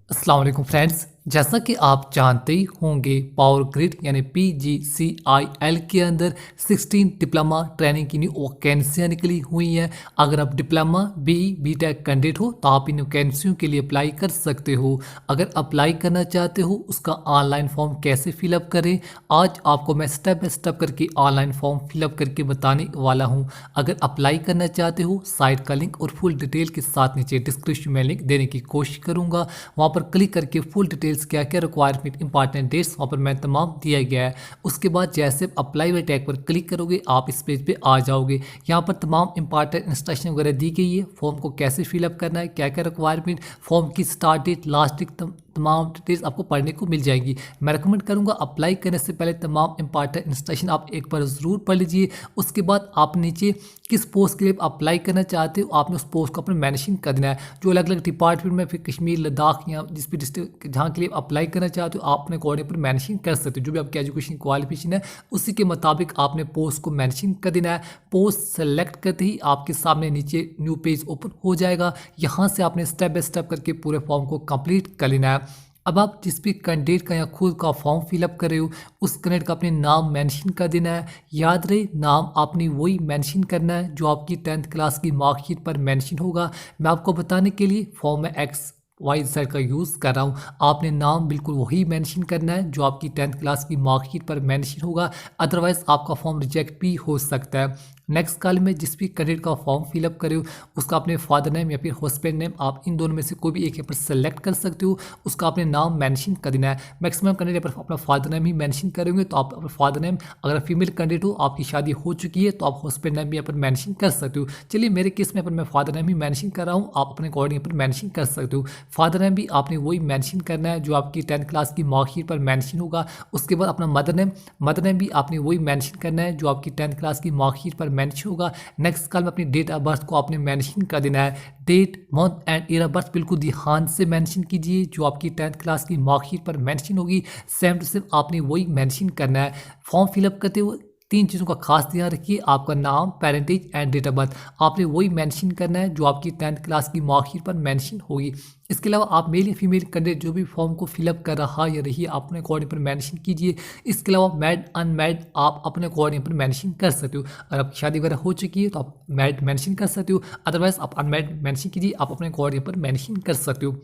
अस्सलाम वालेकुम फ्रेंड्स, जैसा कि आप जानते ही होंगे पावर ग्रिड यानी PGCIL के अंदर 16 डिप्लोमा ट्रेनिंग की न्यू वैकेंसियाँ निकली हुई हैं। अगर आप डिप्लोमा BTech कैंडिडेट हो तो आप इन वैकेंसियों के लिए अप्लाई कर सकते हो। अगर अप्लाई करना चाहते हो उसका ऑनलाइन फॉर्म कैसे फिलअप करें, आज आपको मैं स्टेप बाय स्टेप करके ऑनलाइन फॉर्म फिलअप करके बताने वाला हूँ। अगर अप्लाई करना चाहते हो साइट का लिंक और फुल डिटेल के साथ नीचे डिस्क्रिप्शन में लिंक देने की कोशिश करूँगा। वहाँ पर क्लिक करके फुल डिटेल्स क्या क्या रिक्वायरमेंट इंपॉर्टेंट डेट्स वहाँ पर मैं तमाम दिया गया है। उसके बाद जैसे आप अप्लाई वाले टैग पर क्लिक करोगे आप इस पेज पे आ जाओगे। यहाँ पर तमाम इंपॉर्टेंट इंस्ट्रक्शन वगैरह दी गई है, फॉर्म को कैसे फिलअप करना है, क्या क्या रिक्वायरमेंट, फॉर्म की स्टार्ट डेट, लास्ट डेट, तमाम डिटेल्स आपको पढ़ने को मिल जाएंगी। मैं रिकमेंड करूंगा अप्लाई करने से पहले तमाम इंपॉर्टेंट इंस्ट्रक्शन आप एक बार ज़रूर पढ़ लीजिए। उसके बाद आप नीचे किस पोस्ट के लिए अप्लाई करना चाहते हो आपने उस पोस्ट को अपने मेंशन कर देना है। जो अलग अलग डिपार्टमेंट में फिर कश्मीर, लद्दाख या जिस भी डिस्ट्रिक्ट जहाँ के लिए अप्लाई करना चाहते हो आप अपने अकॉर्डिंग पर मेंशन कर सकते हो। जो भी आपकी एजुकेशन क्वालिफिकेशन है उसी के मुताबिक आपने पोस्ट को मेंशन कर देना है। पोस्ट सेलेक्ट करते ही आपके सामने नीचे न्यू पेज ओपन हो जाएगा। यहाँ से आपने स्टेप बाय स्टेप करके पूरे फॉर्म को कंप्लीट कर लेना है। अब आप जिस भी कैंडिडेट का या खुद का फॉर्म फिलअप कर रहे हो उस कैंडिडेट का अपने नाम मेंशन कर देना है। याद रहे नाम आपने वही मेंशन करना है जो आपकी 10th क्लास की मार्कशीट पर मेंशन होगा। मैं आपको बताने के लिए फॉर्म में XYZ का यूज़ कर रहा हूँ। आपने नाम बिल्कुल वही मेंशन करना है जो आपकी 10th क्लास की मार्कशीट पर मेंशन होगा, अदरवाइज़ आपका फॉर्म रिजेक्ट भी हो सकता है। नेक्स्ट कॉलम में जिस भी कैंडिडेट का फॉर्म फिलअप करे हो उसका अपने फादर नेम या फिर हस्बैंड नेम आप इन दोनों में से कोई भी एक यहाँ पर सेलेक्ट कर सकते हो। उसका अपने नाम मेंशन कर देना है। मैक्सिमम कैंडिडेट पर अपना फादर नेम ही मेंशन करेंगे तो आप अपना फादर नेम, अगर फीमेल कैंडिडेट हो आपकी शादी हो चुकी है तो आप हस्बैंड नेम भी यहाँ पर मेंशन कर सकते हो। चलिए मेरे केस में मैं फादर नेम ही मेंशन कर रहा हूँ, आप अपने अकॉर्डिंग पर मेंशन कर सकते हो। फादर नेम भी आपने वही मेंशन करना है जो आपकी 10th क्लास की मार्कशीट पर मेंशन होगा। उसके बाद अपना मदर नेम भी आपने वही मेंशन करना है जो आपकी 10th क्लास की मार्कशीट पर मेंशन होगा। नेक्स्ट कॉल में अपनी डेट ऑफ बर्थ को आपने मेंशन कर देना है। Date, month and year of birth बिल्कुल ध्यान से मेंशन कीजिए जो आपकी 10th क्लास की मार्कशीट पर मेंशन होगी। सेम टू सेम आपने वही मेंशन करना है। फॉर्म फिलअप करते हुए 3 चीज़ों का खास ध्यान रखिए, आपका नाम, parentage and date of birth आपने वही मेंशन करना है जो आपकी 10th क्लास की मार्कशीट पर मेंशन होगी। इसके अलावा आप मेल या फीमेल कैंडिडेट जो भी फॉर्म को फिलअप कर रहा या रही है आप अपने अकॉर्डिंग पर मेंशन कीजिए। इसके अलावा मैरिड अनमैरिड आप अपने अकॉर्डिंग पर मेंशन कर सकते हो। अगर आपकी शादी वगैरह हो चुकी है तो आप मैरिड मेंशन कर सकते हो, अदरवाइज आप अनमैरिड मेंशन कीजिए, आप अपने अकॉर्डिंग पर मेंशन कर सकते हो।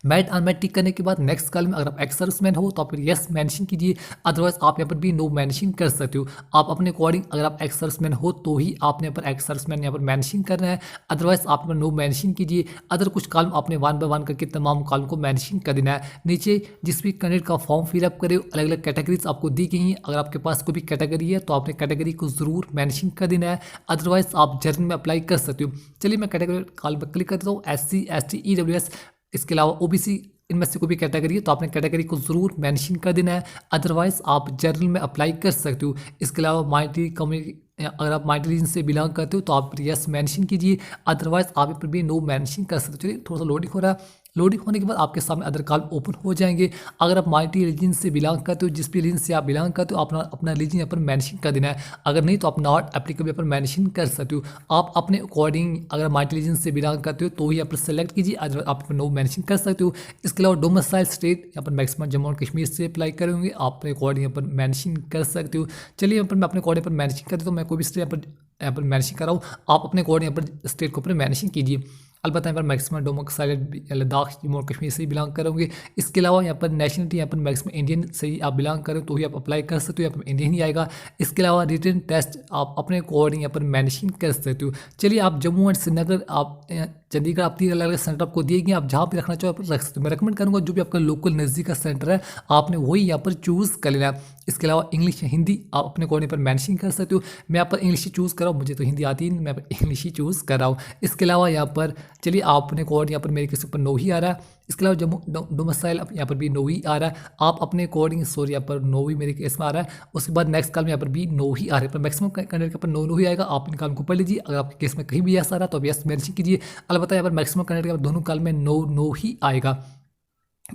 मैरिड अनमैरिड टिक करने के बाद नेक्स्ट कॉलम में अगर आप एक्स सर्विसमैन हो तो आप फिर यस मेंशन कीजिए, अदरवाइज आप यहाँ पर भी नो मेंशन कर सकते हो। आप अपने अकॉर्डिंग अगर आप एक्स सर्विसमैन हो तो ही आपने यहाँ पर एक्स सर्विसमैन यहाँ पर मेंशन करना है, अदरवाइज आप यहाँ पर नो मेंशन कीजिए। अदर कुछ कॉलम आपने 1 बाय 1 करके तमाम कॉलम को मेंशन कर देना है। नीचे जिस भी कैंडिडेट का फॉर्म फिलअप करे अलग अलग कैटेगरीज आपको दी गई हैं। अगर आपके पास कोई भी कैटेगरी है तो आपने कैटेगरी को ज़रूर मेंशन कर देना है, अदरवाइज आप जनरल में अप्लाई कर सकते हो। चलिए मैं कैटेगरी कॉलम पर क्लिक करता हूँ। SC ST EWS, इसके अलावा OBC, इनमें से कोई भी कैटेगरी है तो आपने कैटेगरी को ज़रूर मेंशन कर देना है, अदरवाइज आप जनरल में अप्लाई कर सकते हो। इसके अलावा माइनॉरिटी कम्युनिटी, अगर आप माइनॉरिटी रीजन से बिलोंग करते हो तो आप यस मेंशन कीजिए, अदरवाइज आप यहाँ पर भी नो मेंशन कर सकते हो। चलिए थोड़ा सा लोडिंग हो रहा है। लोडिंग होने के बाद आपके सामने अदर कॉलम ओपन हो जाएंगे। अगर आप माइनॉरिटी रीजन से बिलोंग करते हो, जिस भी रीजन से आप बिलोंग करते हो अपना रीजन यहाँ पर मेंशन कर देना है। अगर नहीं तो आप नॉट एप्लीकेबल यहाँ पर मेंशन कर सकते हो। आप अपने अकॉर्डिंग अगर माइनॉरिटी रीजन से बिलोंग करते हो तो ही यहाँ पर सेलेक्ट कीजिए, अदरवाइज आप नो मेंशन कर सकते हो। इसके अलावा डोमिसाइल स्टेट यहाँ पर मैक्सिमम जम्मू एंड कश्मीर से अप्लाई करेंगे, आप अपने अकॉर्डिंग यहाँ पर मेंशन कर सकते हो। चलिए यहाँ पर मैं अपने अकॉर्डिंग पर मेंशन कर देता हूँ। मैं कोई भी स्टेट यहाँ पर मेंशन कर रहा हूँ, आप अपने अकॉर्डिंग यहाँ पर स्टेट को ऊपर मेंशन कीजिए। अलबत्ता यहाँ पर मैक्सिमम डोमिसाइल लद्दाख, जम्मू और कश्मीर से ही बिलोंग करोगे। इसके अलावा यहाँ पर नेशनलिटी यहाँ पर मैक्सिमम इंडियन से ही आप बिलोंग करो तो ही आप अप्लाई कर सकते हो, यहाँ पर इंडियन ही आएगा। इसके अलावा रिटन टेस्ट आप अपने अकॉर्डिंग यहाँ पर मेंशन कर सकते हो। चलिए आप जम्मू एंड श्रीनगर, आप चंडीगढ़, आप 3 अलग अलग सेंटर आपको दिए गए, आप जहाँ भी रखना चाहो आप रख सकते हो। मैं रिकमेंड करूँगा जो भी आपका लोकल नज़दीक का सेंटर है आपने वही यहाँ पर चूज़ कर लेना है। इसके अलावा इंग्लिश या हिंदी आप अपने अकॉर्डिंग पर मेंशन कर सकते हो। मैं यहाँ पर इंग्लिश ही चूज़ कर रहा हूँ, मुझे तो हिंदी आती नहीं, मैं इंग्लिश ही चूज़ कर रहा हूँ। इसके अलावा यहाँ पर चलिए आप अपने अकॉर्डिंग यहाँ पर मेरे केस पर नो ही आ रहा है। इसके अलावा जम्मू डोमिसाइल यहाँ पर भी नो ही आ रहा है। आप अपने अकॉर्डिंग, सॉरी यहाँ पर नो ही मेरे केस में आ रहा है। उसके बाद नेक्स्ट कॉलम यहाँ पर भी नो ही आ रहा है, पर मैक्सिमम कैंडिडेट के ऊपर नो ही आएगा। आप इन कॉलम को पढ़ लीजिए, अगर आपके केस में कहीं भी यस आ रहा है तो आप यस मेंशन कीजिए। अलबत्ता यहाँ पर मैक्सिमम कैंडिडेट के दोनों कॉलम में नो ही आएगा।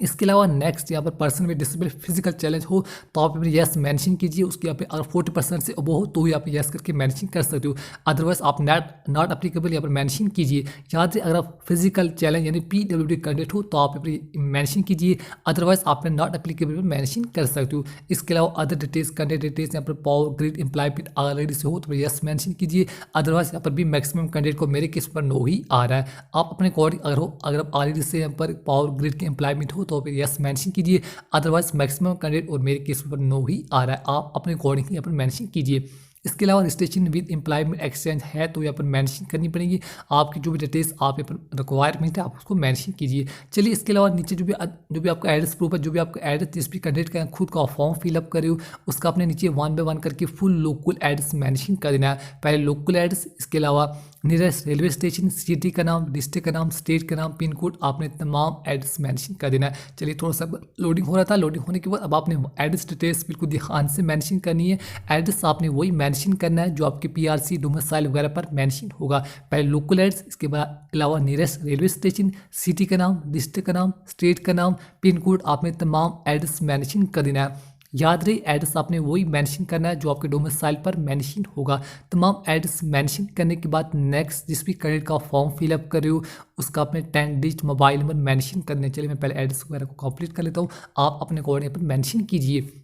इसके अलावा नेक्स्ट यहाँ पर person with disable physical challenge हो तो आप यहाँ यस मेंशन कीजिए। उसके यहाँ पे अगर 40% से अब हो तो ही आप यस करके मेंशन कर सकते हो, अदरवाइज आप नॉट अप्लीकेबल यहाँ पर मेंशन कीजिए। याद रहे अगर आप फिजिकल चैलेंज यानी PWD कैंडिडेट हो तो आप मेंशन कीजिए, अदरवाइज आप नॉट अप्लीकेबल मेंशन कर सकते हो। इसके अलावा अदर डिटेल्स कैंडिडेट डिटेल्स यहाँ पर पावर ग्रिड एम्प्लॉयमेंट ऑलरेडी से हो तो यस मेंशन कीजिए, अदरवाइज यहाँ पर भी मैक्सिमम कैंडिडेट को मेरे केस पर नो ही आ रहा है। आप अपने अकॉर्डिंग अगर आप ऑलरेडी से यहाँ पर पावर ग्रिड के एम्प्लॉयमेंट हो तो फिर यस मेंशन कीजिए, अदरवाइज मैक्सिमम कैंडिडेट और मेरे केस पर नो ही आ रहा है, आप अपने अकॉर्डिंग यहाँ पर मेंशन कीजिए। इसके अलावा रजिस्ट्रेशन विद एम्प्लॉयमेंट एक्सचेंज है तो यहाँ पर मेंशन करनी पड़ेगी, आपकी जो भी डिटेल्स आप यहाँ पर रिक्वायरमेंट है आप उसको मेंशन कीजिए। चलिए इसके अलावा नीचे जो भी आपका एड्रेस प्रूफ है, जो भी आपका एड्रेस जिस भी कैंडिडेट का खुद का फॉर्म फिलअप करे हो उसका अपने नीचे 1 बाय 1 करके फुल लोकल एड्रेस मेंशन कर देना है। पहले लोकल एड्रेस, इसके अलावा नियरेस्ट रेलवे स्टेशन, सिटी का नाम, डिस्ट्रिक्ट का नाम, स्टेट का नाम, पिन कोड, आपने तमाम एड्रेस मेंशन कर देना है। चलिए थोड़ा सा लोडिंग हो रहा था, लोडिंग होने के बाद अब आपने एड्रेस डिटेल्स बिल्कुल ध्यान से मेंशन करनी है। एड्रेस आपने वही मेंशन करना है जो आपके PRC डोमिसाइल वगैरह पर मेंशन होगा। पहले लोकल एड्रेस, इसके बाद अलावा नियरेस्ट रेलवे स्टेशन, सिटी का नाम, डिस्ट्रिक्ट का नाम, स्टेट का नाम, पिन कोड, आपने तमाम एड्रेस मेंशन कर देना है। याद रहे एड्रेस आपने वही मेंशन करना है जो आपके डोमिसाइल पर मेंशन होगा। तमाम एड्रेस मेंशन करने के बाद नेक्स्ट जिस भी कैंडिडेट का फॉर्म फिलअप कर रहे हो उसका अपने 10 डिजिट मोबाइल नंबर मेंशन करने। चलिए मैं पहले एड्रेस वगैरह को कंप्लीट कर लेता हूँ, आप अपने कोऑर्डिनेट पर मेंशन कीजिए।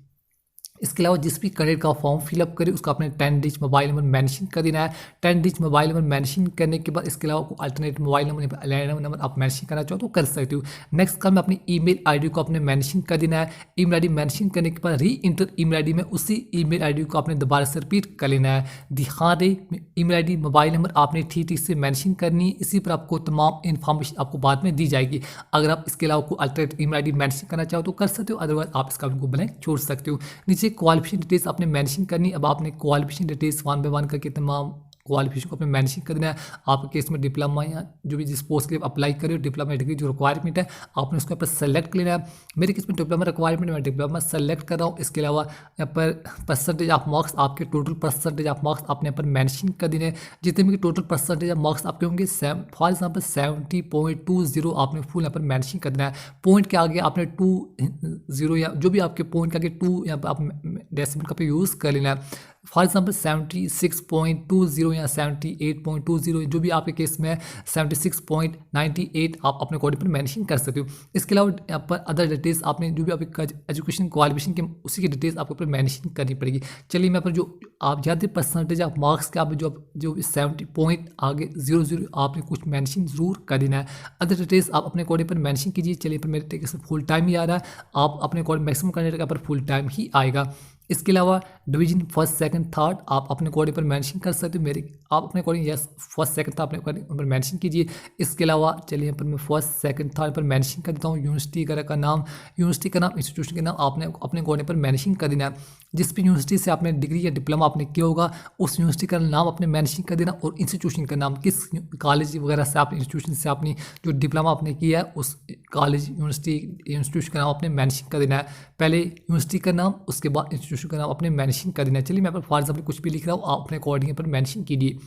इसके अलावा जिस भी कैंडिडेट का फॉर्म फिलअप करे उसका अपने 10 डिजिट मोबाइल नंबर मेंशन कर देना है। 10 डिजिट मोबाइल नंबर मेंशन करने के बाद इसके अलावा alternate mobile number landline number आप मेंशन करना चाहो तो कर सकते हो। नेक्स्ट काम में अपनी ईमेल आईडी को अपने मेंशन कर देना है। ईमेल आईडी मेंशन करने के बाद री इंटर ईमेल आईडी में उसी ईमेल आईडी को आपने दोबारा से रिपीट कर लेना है। ध्यान दे ईमेल आईडी मोबाइल नंबर आपने ठीक से मेंशन करनी है, इसी पर आपको तमाम इन्फॉर्मेशन आपको बाद में दी जाएगी। अगर आप इसके अलावा कोई अल्टरनेट ईमेल आईडी मेंशन करना चाहो तो कर सकते हो, अदरवाइज आप इसका बिल्कुल ब्लैंक छोड़ सकते हो। नीचे क्वालिफिकेशन डिटेल्स आपने मेंशन करनी। अब आपने क्वालिफिकेशन डिटेल्स 1 बाय 1 करके तमाम क्वालिफिकेशन को अपने मेंशन कर देना है। आपके केस में डिप्लोमा या जो भी जिस पोस्ट के लिए अप्लाई करें डिप्लोमा डिग्री जो रिक्वायरमेंट है आपने उसके ऊपर सेलेक्ट कर लेना है। मेरे केस में डिप्लोमा रिक्वायरमेंट मैं डिप्लोमा सेलेक्ट कर रहा हूँ। इसके अलावा यहाँ पर परसेंटेज ऑफ मार्क्स, आपके टोटल परसेंटेज ऑफ मार्क्स आपने यहाँ पर मेंशन कर देने हैं। जितने भी टोटल परसेंटेज ऑफ मार्क्स आपके होंगे फॉर एग्जाम्पल 70.20 आपने फुल यहाँ पर मेंशन कर देना है। पॉइंट के आगे आपने 20 या जो भी आपके पॉइंट के आगे 2 यहाँ पर आप डेसिमल का पे यूज़ कर लेना है। फॉर एग्जाम्पल 76.20 या 78.20 जो भी आपके केस में है 76.98 आप अपने कोड पर मेंशन कर सकते हो। इसके अलावा यहाँ पर अदर डिटेल्स आपने जो भी आपके एजुकेशन क्वालिफिकेशन के उसी की डिटेल्स आपको ऊपर मेंशन करनी पड़ेगी। चलिए मैं पर जो आप ज़्यादा परसेंटेज ऑफ मार्क्स के आप जो 70 पॉइंट आगे 00 आपने कुछ मेंशन ज़रूर कर देना है। अदर डिटेल्स आप अपने कोड पर मेंशन कीजिए। चलिए पर मेरे तरीके से फुल टाइम ही आ रहा है, आप अपने कोड मैक्सिमम कैंडिडेट का पर फुल टाइम ही आएगा। इसके अलावा डिवीजन फर्स्ट सेकंड थर्ड आप अपने कोड पर मेंशन कर सकते हो। मेरे आप अपने according yes first second third अपने पर मेंशन कीजिए। इसके अलावा चलिए यहाँ पर मैं फर्स्ट सेकंड थर्ड पर मेंशन कर देता हूँ। यूनिवर्सिटी वगैरह का नाम, इंस्टीट्यूशन का नाम आपने अपने कोड पर मेंशन कर देना है। जिस भी यूनिवर्सिटी से आपने डिग्री या डिप्लोमा आपने किया होगा उस यूनिवर्सिटी का नाम अपने मेंशन कर देना और इंस्टीट्यूशन का नाम, किस कॉलेज वगैरह से आपने इंस्टीट्यूशन से आपने जो डिप्लोमा आपने किया है उस कॉलेज यूनिवर्सिटी इंस्टीट्यूशन का नाम अपने मेंशन कर देना है। पहले यूनिवर्सिटी का नाम उसके बाद इंस्टीट्यूशन का नाम अपने मेंशन कर देना है। चलिए मैं फॉर एग्जाम्पल कुछ भी लिख रहा हूँ, आप अपने कोडिंग पर मेंशन कीजिए।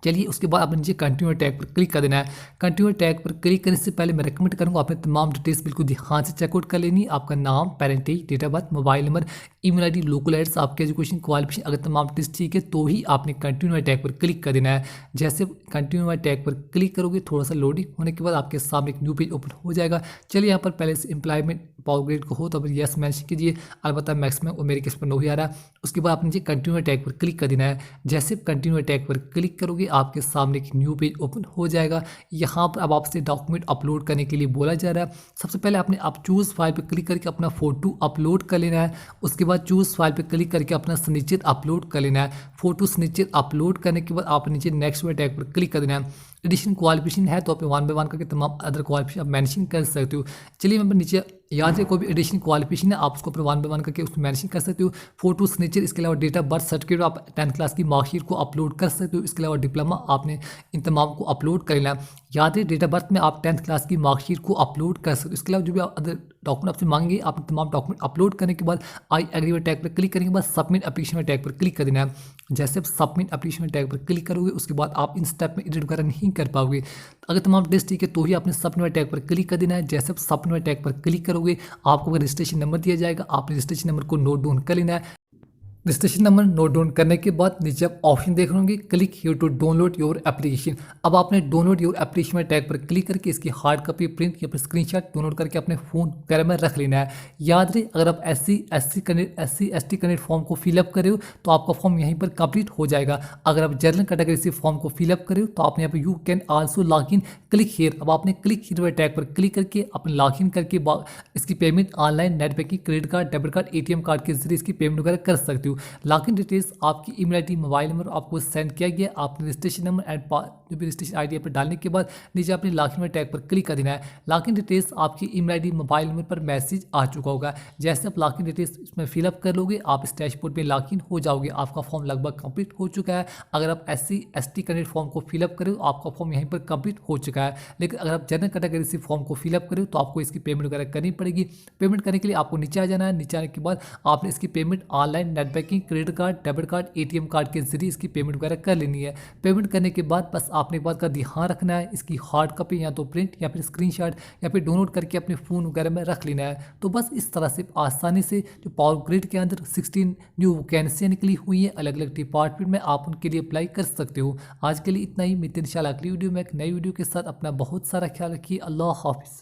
चलिए उसके बाद आप नीचे कंटिन्यू टैग पर क्लिक कर देना है। कंटिन्यू टैग पर क्लिक करने से पहले मैं रिकमेंड करूँगा आपने तमाम डिटेल्स बिल्कुल ध्यान से चेकआउट कर लेनी। आपका नाम, parentage, date of birth, mobile number, email ID, local address, आपके एजुकेशन क्वालिफिकेशन, अगर तमाम डिटेल्स ठीक है तो ही आपने कंटिन्यू टैग पर क्लिक कर देना है। जैसे कंटिन्यू टैग पर क्लिक करोगे थोड़ा सा लोडिंग होने के बाद आपके सामने एक न्यू पेज ओपन हो जाएगा। चलिए यहाँ पर पहले से एम्प्लॉयमेंट पावर ग्रेड को हो तो फिर यस मेंशन कीजिए, अलबत्ता मैक्सिमम और मेरे केस पर नहीं आ रहा है। उसके बाद आप नीचे कंटिन्यू टैग पर क्लिक कर देना है। जैसे कंटिन्यू टैग पर क्लिक करोगे आपके सामने एक न्यू पेज ओपन हो जाएगा। यहाँ पर अब आपसे डॉक्यूमेंट अपलोड करने के लिए बोला जा रहा है। सबसे पहले आपने आप चूज़ फाइल पर क्लिक करके अपना फोटो अपलोड कर लेना है। उसके बाद चूज़ फाइल पर क्लिक करके अपना सिग्नेचर अपलोड कर लेना है। फोटो सिग्नेचर अपलोड करने के बाद आप नीचे नेक्स्ट वाले टैग पर क्लिक कर देना है। एडिशन क्वालिफिकेशन है तो आप 1 बाय 1 करके तमाम अदर क्वालिफिकेशन आप मेंशन कर सकते हो। चलिए मैं नीचे याद है कोई भी एडिशन क्वालिफिकेशन है आप उसको 1 बाय 1 करके उसको मेंशन कर सकते हो। फोटो सिग्नेचर, इसके अलावा डेट ऑफ बर्थ सर्टिफिकेट, आप 10th क्लास की मार्कशीट को अपलोड कर सकते हो। इसके अलावा डिप्लोमा आपने इन तमाम को अपलोड कर लेना। याद है डेट ऑफ बर्थ में आप 10th क्लास की मार्कशीट को अपलोड कर सकते हो। इसके अलावा जो भी अदर डॉक्यूमेंट आपसे मांगेंगे, आप तमाम डॉक्यूमेंट अपलोड करने के बाद आई एग्री वाले टैग पर क्लिक करने के बाद सबमिट एप्लीकेशन वाले टैग पर क्लिक कर देना है। जैसे आप सबमिट एप्लीकेशन वाले टैग पर क्लिक करोगे उसके बाद आप इन स्टेप में एडिट वगैरह नहीं कर पाओगे। अगर तमाम टेस्ट ठीक है तो ही आपने सबमिट वाले टैग पर क्लिक कर देना है। जैसे आप सबमिट वाले टैग पर क्लिक करोगे आपको रजिस्ट्रेशन नंबर दिया जाएगा, आप रजिस्ट्रेशन नंबर को नोट डाउन कर लेना है। रजिस्ट्रेशन नंबर नोट डाउन करने के बाद नीचे आप ऑप्शन देख रहे होंगे click here to download your application. अब आपने डाउनलोड योर एप्लीकेशन में टैग पर क्लिक करके इसकी हार्ड कॉपी प्रिंट या फिर स्क्रीनशॉट डाउनलोड करके अपने फ़ोन वगैरह में रख लेना है। याद रहे अगर आप SC ST कैंडिडेट फॉर्म को फिलअप करे हो तो आपका फॉर्म यहीं पर कंप्लीट हो जाएगा। अगर आप जनरल कैटेगरी से फॉर्म को फिलअप करे हो तो आपने यहाँ पर you can also log in click here. अब आपने क्लिक हियर वाले टैग पर क्लिक करके अपने लॉग इन करके इसकी payment online net banking, credit card, debit card, ATM card के जरिए इसकी पेमेंट वगैरह कर सकते हो। लॉग इन डिटेल्स आपकी ईमेल आईडी, मोबाइल नंबर आपको सेंड किया गया। आपने रजिस्ट्रेशन नंबर एंड जो भी रजिस्ट्रेशन आईडी पर डालने के बाद नीचे आपने लॉग इन टैग पर क्लिक कर देना है। लॉग इन डिटेल्स आपकी ईमेल आईडी, मोबाइल नंबर पर मैसेज आ चुका होगा। जैसे आप लॉग इन डिटेल्स इसमें फिलअप कर लोगे आप इस डैशबोर्ड में लॉग इन हो जाओगे। आपका फॉर्म लगभग कंप्लीट हो चुका है। अगर आप SC ST कैंडिडेट फॉर्म को फिलअप करें आपका फॉर्म यहीं पर कंप्लीट हो चुका है। लेकिन अगर आप जनरल कैटेगरी से फॉर्म को फिलअप करें तो आपको इसकी पेमेंट वगैरह करनी पड़ेगी। पेमेंट करने के लिए आपको नीचे आ जाना है। नीचे आने के बाद आपने इसकी payment online net banking, credit card, debit card, ATM card के जरिए इसकी पेमेंट वगैरह कर लेनी है। पेमेंट करने के बाद बस आपने एक बात का ध्यान रखना है, इसकी हार्ड कॉपी या तो प्रिंट या फिर स्क्रीनशॉट या फिर डाउनलोड करके अपने फ़ोन वगैरह में रख लेना है। तो बस इस तरह से आसानी से जो पावर ग्रिड के अंदर 16 न्यू वैकेंसियाँ निकली हुई हैं अलग अलग डिपार्टमेंट में, आप उनके लिए अप्लाई कर सकते हो। आज के लिए इतना ही। मिलते हैं इंशाल्लाह अगली वीडियो में एक नई वीडियो के साथ। अपना बहुत सारा ख्याल रखिए। अल्लाह हाफिज़।